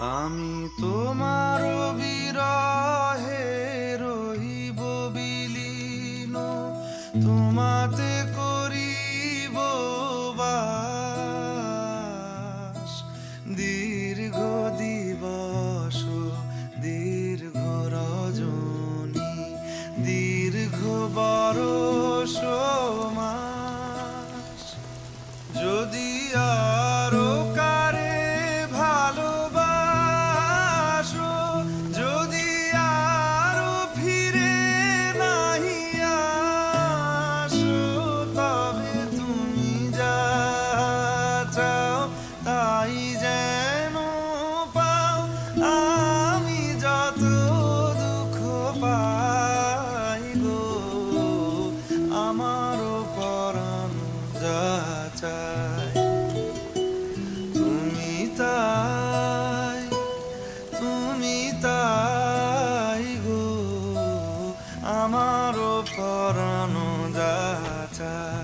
আমি তোমার বিরহে রহিব বিলীন, তোমাতে করিব বাস। দীর্ঘ দিবস দীর্ঘ রজনী, দীর্ঘ বরষ মাস। যদি আরো কারে ভালোবাসো, যদি আরো ফিরে নাহি আসো, তবে তুমি যা চাও তাই যেন পাও। আমি যত দুঃখ পাই গো, আমারও পরাণ যা চায় তুমি তাই, তুমি তাই গো, আমারও পরাণ যা চায়।